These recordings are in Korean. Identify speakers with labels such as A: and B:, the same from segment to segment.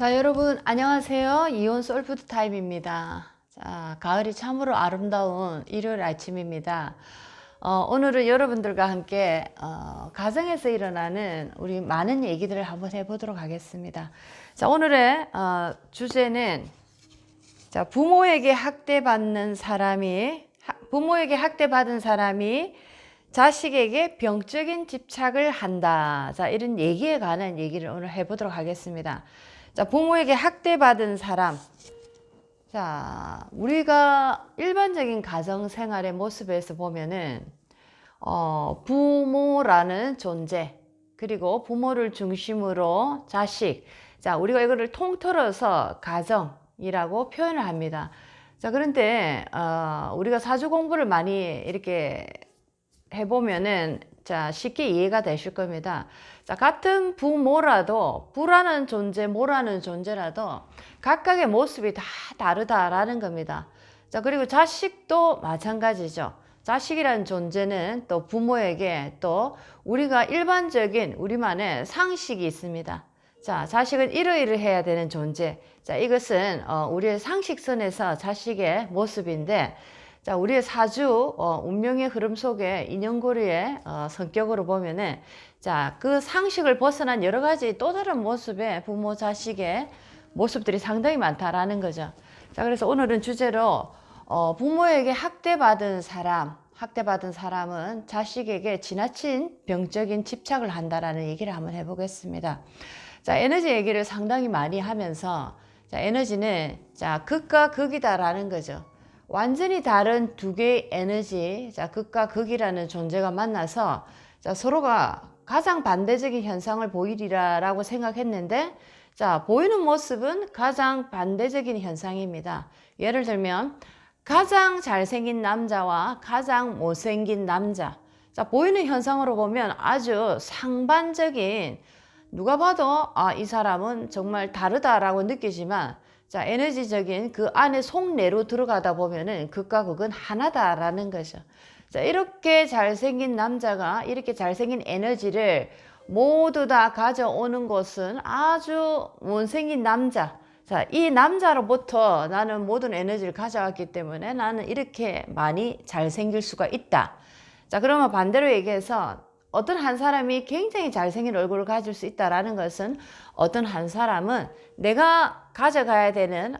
A: 자, 여러분 안녕하세요. 이온 솔푸드 타임입니다. 자, 가을이 참으로 아름다운 일요일 아침입니다. 오늘은 여러분들과 함께 가정에서 일어나는 우리 많은 얘기들을 한번 해보도록 하겠습니다. 자, 오늘의 주제는 자, 부모에게 학대받은 사람이 자식에게 병적인 집착을 한다. 자, 이런 얘기에 관한 얘기를 오늘 해보도록 하겠습니다. 자, 부모에게 학대받은 사람. 자, 우리가 일반적인 가정 생활의 모습에서 보면은, 부모라는 존재, 그리고 부모를 중심으로 자식. 자, 우리가 이거를 통틀어서 가정이라고 표현을 합니다. 자, 그런데, 우리가 사주 공부를 많이 이렇게 해보면은 자, 쉽게 이해가 되실 겁니다. 자, 같은 부모라도 부라는 존재, 모라는 존재라도 각각의 모습이 다 다르다라는 겁니다. 자, 그리고 자식도 마찬가지죠. 자식이라는 존재는 또 부모에게 또 우리가 일반적인 우리만의 상식이 있습니다. 자, 자식은 이러이러해야 되는 존재. 자, 이것은 우리의 상식선에서 자식의 모습인데, 자, 우리의 사주, 운명의 흐름 속에 인연고리의 성격으로 보면은, 자, 그 상식을 벗어난 여러 가지 또 다른 모습의 부모, 자식의 모습들이 상당히 많다라는 거죠. 자, 그래서 오늘은 주제로, 부모에게 학대받은 사람은 자식에게 지나친 병적인 집착을 한다라는 얘기를 한번 해보겠습니다. 자, 에너지 얘기를 상당히 많이 하면서, 자, 에너지는, 자, 극과 극이다라는 거죠. 완전히 다른 두 개의 에너지, 자, 극과 극이라는 존재가 만나서 자, 서로가 가장 반대적인 현상을 보이리라라고 생각했는데, 자, 보이는 모습은 가장 반대적인 현상입니다. 예를 들면 가장 잘생긴 남자와 가장 못생긴 남자. 자, 보이는 현상으로 보면 아주 상반적인, 누가 봐도 이 사람은 정말 다르다라고 느끼지만, 자, 에너지적인 그 안에 속내로 들어가다 보면은 극과 극은 하나다라는 거죠. 자, 이렇게 잘생긴 남자가 이렇게 잘생긴 에너지를 모두 다 가져오는 것은 아주 못생긴 남자. 자, 이 남자로부터 나는 모든 에너지를 가져왔기 때문에 나는 이렇게 많이 잘생길 수가 있다. 자, 그러면 반대로 얘기해서 어떤 한 사람이 굉장히 잘생긴 얼굴을 가질 수 있다라는 것은 어떤 한 사람은 내가 가져가야 되는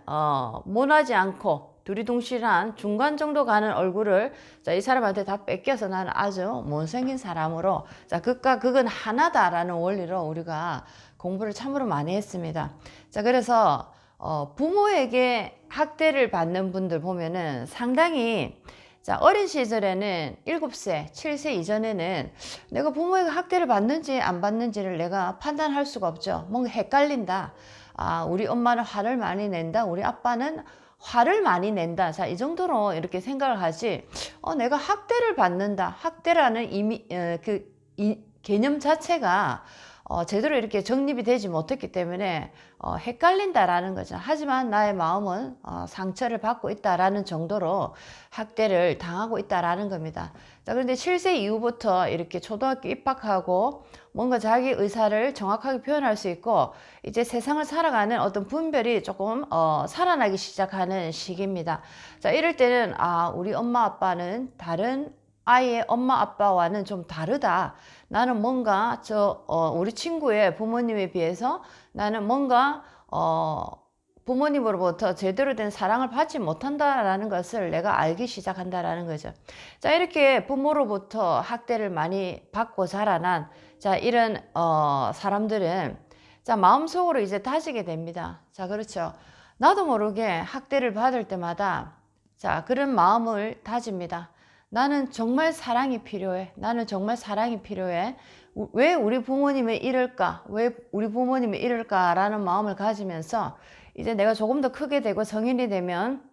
A: 모나지 않고 두리둥실한 중간 정도 가는 얼굴을 자, 이 사람한테 다 뺏겨서 나는 아주 못생긴 사람으로 자, 극과 극은 하나다라는 원리로 우리가 공부를 참으로 많이 했습니다. 자, 그래서 부모에게 학대를 받는 분들 보면은 상당히 자, 어린 시절에는 7세, 7세 이전에는 내가 부모에게 학대를 받는지 안 받는지를 내가 판단할 수가 없죠. 뭔가 헷갈린다. 우리 엄마는 화를 많이 낸다. 우리 아빠는 화를 많이 낸다. 자, 이 정도로 이렇게 생각을 하지. 내가 학대를 받는다. 학대라는 개념 자체가 제대로 이렇게 정립이 되지 못했기 때문에 헷갈린다라는 거죠. 하지만 나의 마음은 상처를 받고 있다라는 정도로 학대를 당하고 있다라는 겁니다. 자, 그런데 7세 이후부터 이렇게 초등학교 입학하고 뭔가 자기 의사를 정확하게 표현할 수 있고 이제 세상을 살아가는 어떤 분별이 조금 살아나기 시작하는 시기입니다. 자, 이럴 때는 우리 엄마 아빠는 다른 아이의 엄마 아빠와는 좀 다르다. 나는 뭔가 우리 친구의 부모님에 비해서 나는 뭔가 부모님으로부터 제대로 된 사랑을 받지 못한다라는 것을 내가 알기 시작한다라는 거죠. 자, 이렇게 부모로부터 학대를 많이 받고 자라난 자, 이런 사람들은 자, 마음속으로 이제 다지게 됩니다. 자, 그렇죠. 나도 모르게 학대를 받을 때마다 자, 그런 마음을 다집니다. 나는 정말 사랑이 필요해. 나는 정말 사랑이 필요해. 왜 우리 부모님이 이럴까? 왜 우리 부모님이 이럴까라는 마음을 가지면서 이제 내가 조금 더 크게 되고 성인이 되면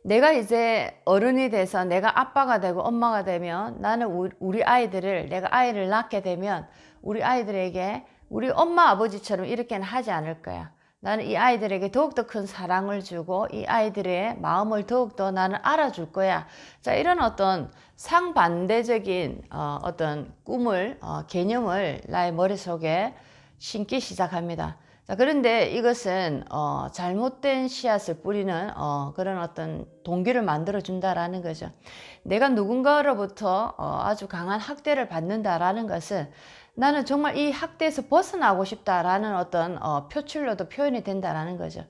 A: 내가 이제 어른이 돼서 내가 아빠가 되고 엄마가 되면 나는 우리 아이들을 내가 아이를 낳게 되면 우리 아이들에게 우리 엄마 아버지처럼 이렇게는 하지 않을 거야. 나는 이 아이들에게 더욱더 큰 사랑을 주고 이 아이들의 마음을 더욱더 나는 알아줄 거야. 자, 이런 어떤 상반대적인 어떤 꿈을 개념을 나의 머릿속에 심기 시작합니다. 자, 그런데 이것은 잘못된 씨앗을 뿌리는 그런 어떤 동기를 만들어 준다라는 거죠. 내가 누군가로부터 아주 강한 학대를 받는다라는 것은 나는 정말 이 학대에서 벗어나고 싶다라는 어떤 표출로도 표현이 된다라는 거죠.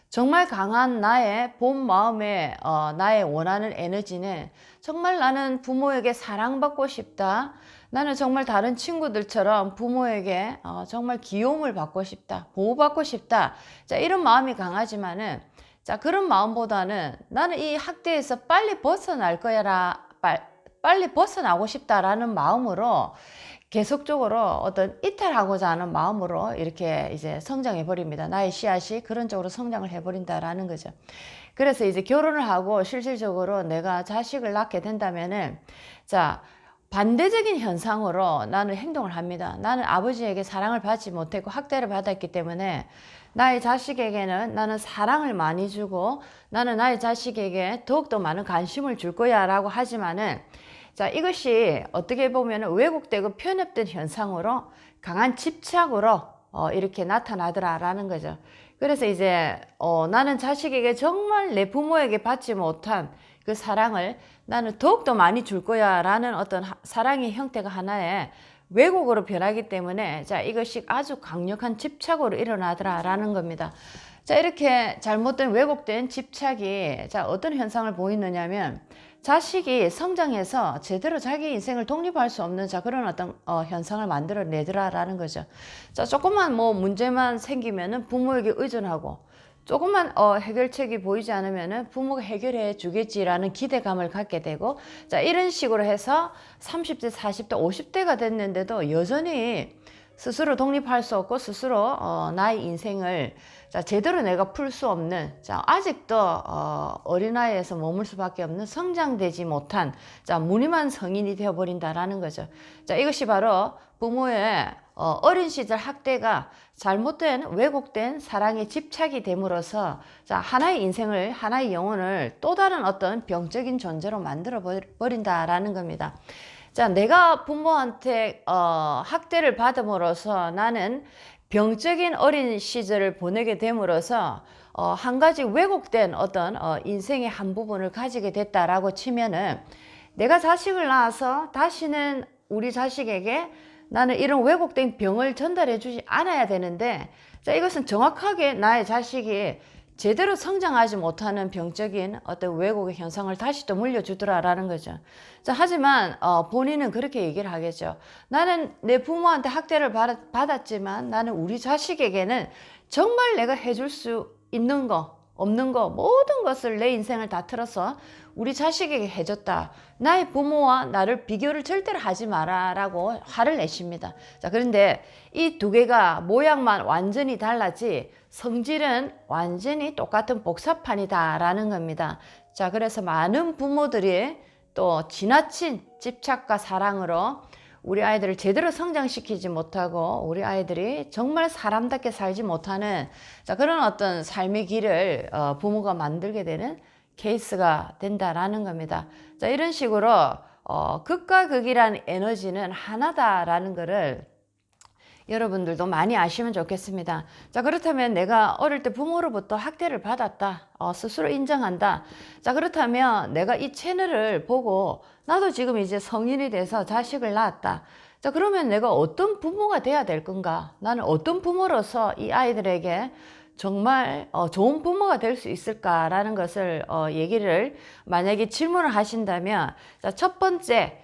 A: 정말 강한 나의 본 마음에 나의 원하는 에너지는 정말 나는 부모에게 사랑받고 싶다. 나는 정말 다른 친구들처럼 부모에게 정말 귀여움을 받고 싶다. 보호받고 싶다. 자, 이런 마음이 강하지만은 자, 그런 마음보다는 나는 이 학대에서 빨리 벗어날 거야라. 빨리 벗어나고 싶다라는 마음으로 계속적으로 어떤 이탈하고자 하는 마음으로 이렇게 이제 성장해 버립니다. 나의 씨앗이 그런 쪽으로 성장을 해 버린다라는 거죠. 그래서 이제 결혼을 하고 실질적으로 내가 자식을 낳게 된다면은 자, 반대적인 현상으로 나는 행동을 합니다. 나는 아버지에게 사랑을 받지 못했고 학대를 받았기 때문에 나의 자식에게는 나는 사랑을 많이 주고 나는 나의 자식에게 더욱더 많은 관심을 줄 거야 라고 하지만은 자, 이것이 어떻게 보면 왜곡되고 편협된 현상으로 강한 집착으로 이렇게 나타나더라라는 거죠. 그래서 이제 나는 자식에게 정말 내 부모에게 받지 못한 그 사랑을 나는 더욱더 많이 줄 거야 라는 어떤 사랑의 형태가 하나의 왜곡으로 변하기 때문에 자, 이것이 아주 강력한 집착으로 일어나더라라는 겁니다. 자, 이렇게 잘못된 왜곡된 집착이 자, 어떤 현상을 보이느냐면 자식이 성장해서 제대로 자기 인생을 독립할 수 없는 자, 그런 어떤 현상을 만들어내더라라는 거죠. 자, 조금만 뭐 문제만 생기면은 부모에게 의존하고 조금만 해결책이 보이지 않으면은 부모가 해결해 주겠지라는 기대감을 갖게 되고 자, 이런 식으로 해서 30대, 40대, 50대가 됐는데도 여전히 스스로 독립할 수 없고 스스로 나의 인생을 자, 제대로 내가 풀 수 없는 자, 아직도 어린아이에서 머물 수밖에 없는 성장되지 못한 자, 무늬만 성인이 되어버린다라는 거죠. 자, 이것이 바로 부모의 어린 시절 학대가 잘못된 왜곡된 사랑에 집착이 됨으로써 자, 하나의 인생을 하나의 영혼을 또 다른 어떤 병적인 존재로 만들어 버린다라는 겁니다. 자, 내가 부모한테 학대를 받음으로써 나는 병적인 어린 시절을 보내게 됨으로써 한 가지 왜곡된 어떤 인생의 한 부분을 가지게 됐다라고 치면은 내가 자식을 낳아서 다시는 우리 자식에게 나는 이런 왜곡된 병을 전달해 주지 않아야 되는데 자, 이것은 정확하게 나의 자식이 제대로 성장하지 못하는 병적인 어떤 왜곡의 현상을 다시 또 물려주더라라는 거죠. 자, 하지만 본인은 그렇게 얘기를 하겠죠. 나는 내 부모한테 학대를 받았지만 나는 우리 자식에게는 정말 내가 해줄 수 있는 거 없는 거 모든 것을 내 인생을 다 틀어서 우리 자식에게 해줬다. 나의 부모와 나를 비교를 절대로 하지 마라 라고 화를 내십니다. 자, 그런데 이 두 개가 모양만 완전히 달라지 성질은 완전히 똑같은 복사판이다 라는 겁니다. 자, 그래서 많은 부모들이 또 지나친 집착과 사랑으로 우리 아이들을 제대로 성장시키지 못하고 우리 아이들이 정말 사람답게 살지 못하는 자, 그런 어떤 삶의 길을 부모가 만들게 되는 케이스가 된다라는 겁니다. 자, 이런 식으로 극과 극이라는 에너지는 하나다라는 것을 여러분들도 많이 아시면 좋겠습니다. 자, 그렇다면 내가 어릴 때 부모로부터 학대를 받았다. 스스로 인정한다. 자, 그렇다면 내가 이 채널을 보고 나도 지금 이제 성인이 돼서 자식을 낳았다. 자, 그러면 내가 어떤 부모가 돼야 될 건가? 나는 어떤 부모로서 이 아이들에게 정말 좋은 부모가 될 수 있을까라는 것을 얘기를 만약에 질문을 하신다면 자, 첫 번째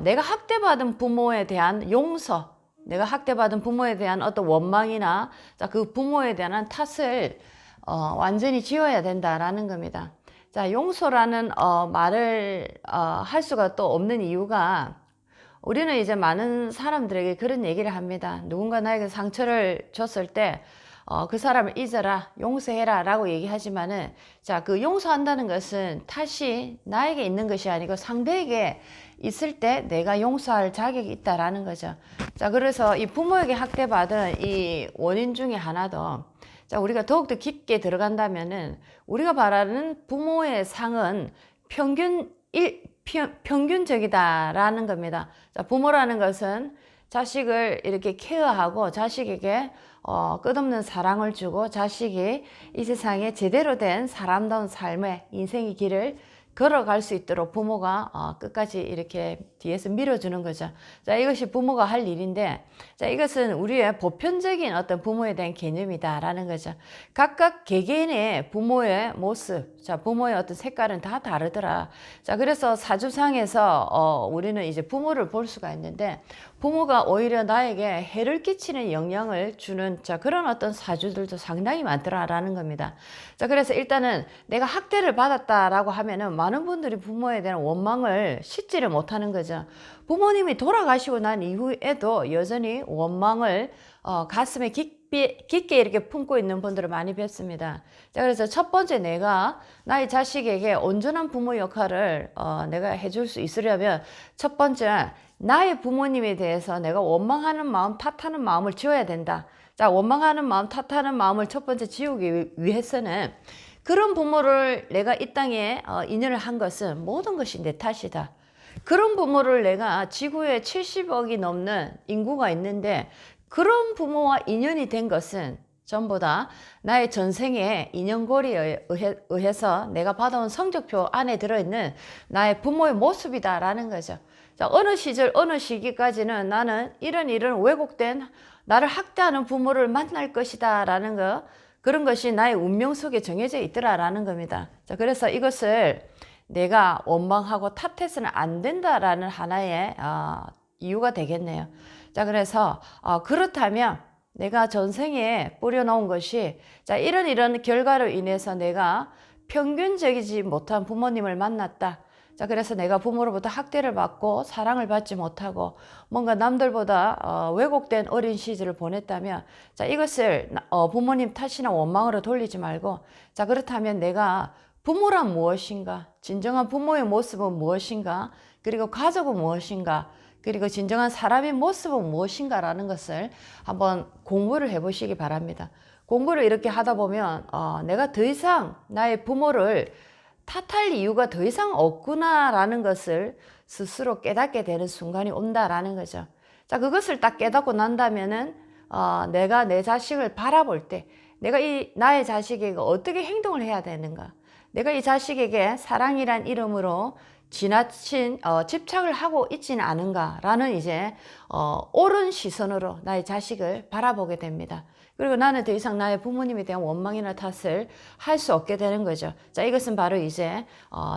A: 내가 학대받은 부모에 대한 용서 내가 학대받은 부모에 대한 어떤 원망이나 자, 그 부모에 대한 탓을 완전히 지워야 된다라는 겁니다. 자, 용서라는 말을 할 수가 또 없는 이유가 우리는 이제 많은 사람들에게 그런 얘기를 합니다. 누군가 나에게 상처를 줬을 때 그 사람을 잊어라, 용서해라 라고 얘기하지만은 자, 그 용서한다는 것은 탓이 나에게 있는 것이 아니고 상대에게 있을 때 내가 용서할 자격이 있다라는 거죠. 자, 그래서 이 부모에게 학대받은 이 원인 중에 하나도 자, 우리가 더욱더 깊게 들어간다면은 우리가 바라는 부모의 상은 평균적이다라는 겁니다. 자, 부모라는 것은 자식을 이렇게 케어하고 자식에게 끝없는 사랑을 주고 자식이 이 세상에 제대로 된 사람다운 삶의 인생의 길을 걸어갈 수 있도록 부모가 끝까지 이렇게 뒤에서 밀어주는 거죠. 자, 이것이 부모가 할 일인데, 자, 이것은 우리의 보편적인 어떤 부모에 대한 개념이다라는 거죠. 각각 개개인의 부모의 모습, 자, 부모의 어떤 색깔은 다 다르더라. 자, 그래서 사주상에서 우리는 이제 부모를 볼 수가 있는데, 부모가 오히려 나에게 해를 끼치는 영향을 주는 자, 그런 어떤 사주들도 상당히 많더라라는 겁니다. 자, 그래서 일단은 내가 학대를 받았다라고 하면은 많은 분들이 부모에 대한 원망을 씻지를 못하는 거죠. 부모님이 돌아가시고 난 이후에도 여전히 원망을 가슴에 깊게 이렇게 품고 있는 분들을 많이 뵙습니다. 자, 그래서 첫 번째 내가 나의 자식에게 온전한 부모 역할을 내가 해줄 수 있으려면 첫 번째 나의 부모님에 대해서 내가 원망하는 마음, 탓하는 마음을 지워야 된다. 자, 원망하는 마음, 탓하는 마음을 첫 번째 지우기 위해서는 그런 부모를 내가 이 땅에 인연을 한 것은 모든 것이 내 탓이다. 그런 부모를 내가 지구에 70억이 넘는 인구가 있는데 그런 부모와 인연이 된 것은 전부 다 나의 전생의 인연고리에 의해서 내가 받아온 성적표 안에 들어있는 나의 부모의 모습이다라는 거죠. 자, 어느 시절, 어느 시기까지는 나는 이런 왜곡된 나를 학대하는 부모를 만날 것이다 라는 거, 그런 것이 나의 운명 속에 정해져 있더라라는 겁니다. 자, 그래서 이것을 내가 원망하고 탓해서는 안 된다라는 하나의 이유가 되겠네요. 자, 그래서 그렇다면 내가 전생에 뿌려놓은 것이 자, 이런 결과로 인해서 내가 평균적이지 못한 부모님을 만났다. 자, 그래서 내가 부모로부터 학대를 받고 사랑을 받지 못하고 뭔가 남들보다 왜곡된 어린 시절을 보냈다면 자, 이것을 부모님 탓이나 원망으로 돌리지 말고 자, 그렇다면 내가 부모란 무엇인가? 진정한 부모의 모습은 무엇인가? 그리고 가족은 무엇인가? 그리고 진정한 사람의 모습은 무엇인가라는 것을 한번 공부를 해보시기 바랍니다. 공부를 이렇게 하다 보면 내가 더 이상 나의 부모를 탓할 이유가 더 이상 없구나라는 것을 스스로 깨닫게 되는 순간이 온다라는 거죠. 자, 그것을 딱 깨닫고 난다면은 내가 내 자식을 바라볼 때 내가 나의 자식에게 어떻게 행동을 해야 되는가? 내가 이 자식에게 사랑이란 이름으로 지나친 집착을 하고 있지는 않은가라는 이제 옳은 시선으로 나의 자식을 바라보게 됩니다. 그리고 나는 더 이상 나의 부모님에 대한 원망이나 탓을 할 수 없게 되는 거죠. 자, 이것은 바로 이제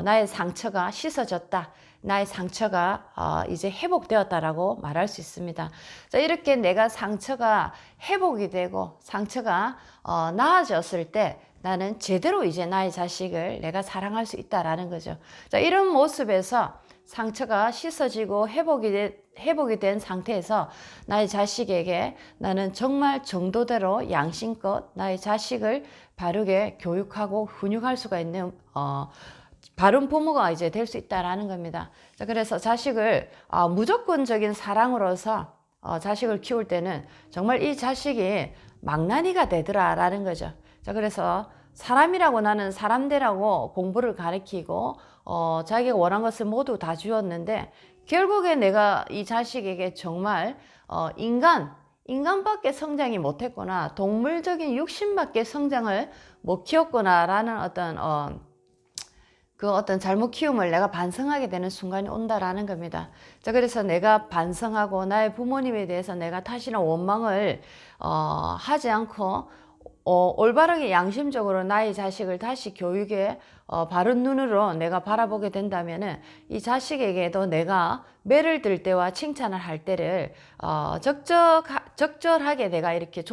A: 나의 상처가 씻어졌다. 나의 상처가 이제 회복되었다라고 말할 수 있습니다. 자, 이렇게 내가 상처가 회복이 되고 상처가 나아졌을 때 나는 제대로 이제 나의 자식을 내가 사랑할 수 있다라는 거죠. 자, 이런 모습에서 상처가 씻어지고 회복이 된 상태에서 나의 자식에게 나는 정말 정도대로 양심껏 나의 자식을 바르게 교육하고 훈육할 수가 있는 바른 부모가 이제 될 수 있다라는 겁니다. 자, 그래서 자식을 무조건적인 사랑으로서 자식을 키울 때는 정말 이 자식이 망나니가 되더라라는 거죠. 자, 그래서 사람이라고 나는 사람대라고 공부를 가르치고 자기가 원한 것을 모두 다 주었는데 결국에 내가 이 자식에게 정말 인간밖에 성장이 못했구나, 동물적인 육신밖에 성장을 못 키웠구나라는 어떤 잘못 키움을 내가 반성하게 되는 순간이 온다라는 겁니다. 자, 그래서 내가 반성하고 나의 부모님에 대해서 내가 탓이나 원망을 하지 않고 올바르게 양심적으로 나의 자식을 다시 교육에 바른 눈으로 내가 바라보게 된다면은 이 자식에게도 내가 매를 들 때와 칭찬을 할 때를 적절하게 내가 이렇게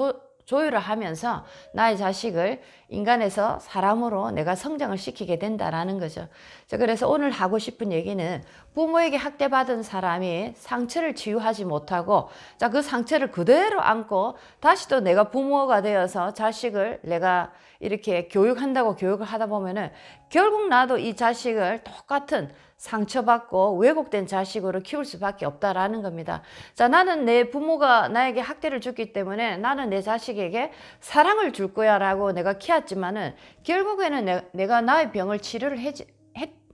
A: 조율을 하면서 나의 자식을 인간에서 사람으로 내가 성장을 시키게 된다라는 거죠. 자, 그래서 오늘 하고 싶은 얘기는 부모에게 학대받은 사람이 상처를 치유하지 못하고 자, 그 상처를 그대로 안고 다시 또 내가 부모가 되어서 자식을 내가 이렇게 교육한다고 교육을 하다 보면은 결국 나도 이 자식을 똑같은 상처받고 왜곡된 자식으로 키울 수밖에 없다라는 겁니다. 자, 나는 내 부모가 나에게 학대를 줬기 때문에 나는 내 자식에게 사랑을 줄 거야 라고 내가 키웠지만은 결국에는 내가 나의 병을 치료를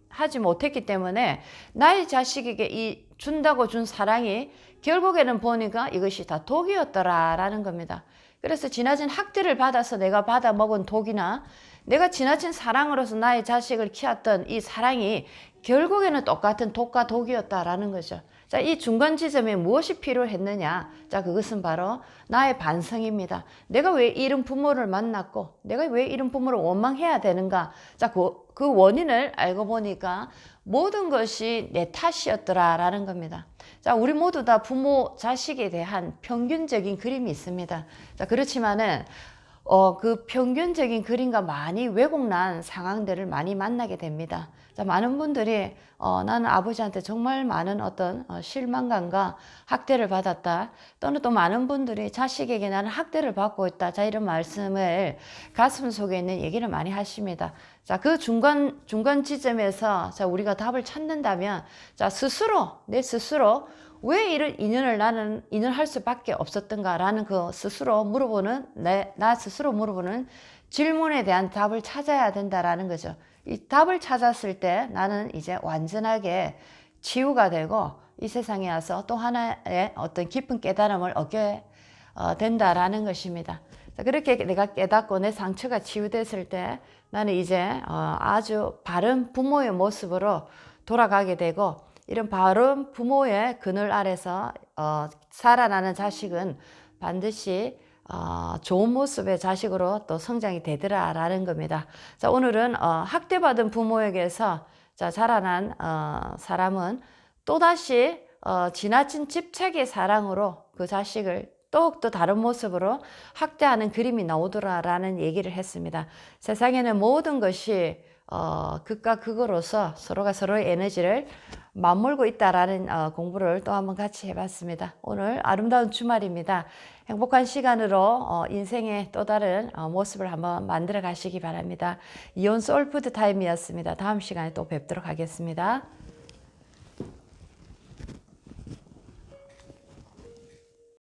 A: 하지 못했기 때문에 나의 자식에게 이 준다고 준 사랑이 결국에는 보니까 이것이 다 독이었더라라는 겁니다. 그래서 지나친 학대를 받아서 내가 받아 먹은 독이나 내가 지나친 사랑으로서 나의 자식을 키웠던 이 사랑이 결국에는 똑같은 독과 독이었다라는 거죠. 자, 이 중간 지점에 무엇이 필요했느냐? 자, 그것은 바로 나의 반성입니다. 내가 왜 이런 부모를 만났고, 내가 왜 이런 부모를 원망해야 되는가? 자, 그 원인을 알고 보니까 모든 것이 내 탓이었더라라는 겁니다. 자, 우리 모두 다 부모, 자식에 대한 평균적인 그림이 있습니다. 자, 그렇지만은 그 평균적인 그림과 많이 왜곡난 상황들을 많이 만나게 됩니다. 자, 많은 분들이 나는 아버지한테 정말 많은 어떤 실망감과 학대를 받았다. 또는 또 많은 분들이 자식에게 나는 학대를 받고 있다. 자, 이런 말씀을 가슴 속에 있는 얘기를 많이 하십니다. 자, 그 중간 지점에서 자, 우리가 답을 찾는다면 자, 내 스스로 왜 이런 인연을 나는 인연할 수밖에 없었던가라는 그 스스로 물어보는 나 스스로 물어보는 질문에 대한 답을 찾아야 된다라는 거죠. 이 답을 찾았을 때 나는 이제 완전하게 치유가 되고 이 세상에 와서 또 하나의 어떤 깊은 깨달음을 얻게 된다라는 것입니다. 그렇게 내가 깨닫고 내 상처가 치유됐을 때 나는 이제 아주 바른 부모의 모습으로 돌아가게 되고 이런 바른 부모의 그늘 아래서 살아나는 자식은 반드시 좋은 모습의 자식으로 또 성장이 되더라라는 겁니다. 자, 오늘은 학대받은 부모에게서 자, 자라난 사람은 또다시 지나친 집착의 사랑으로 그 자식을 또 다른 모습으로 학대하는 그림이 나오더라라는 얘기를 했습니다. 세상에는 모든 것이 극과 극으로서 서로가 서로의 에너지를 맞물고 있다라는 공부를 또 한번 같이 해봤습니다. 오늘 아름다운 주말입니다. 행복한 시간으로 인생의 또 다른 모습을 한번 만들어 가시기 바랍니다. 이온 소울푸드 타임이었습니다. 다음 시간에 또 뵙도록 하겠습니다.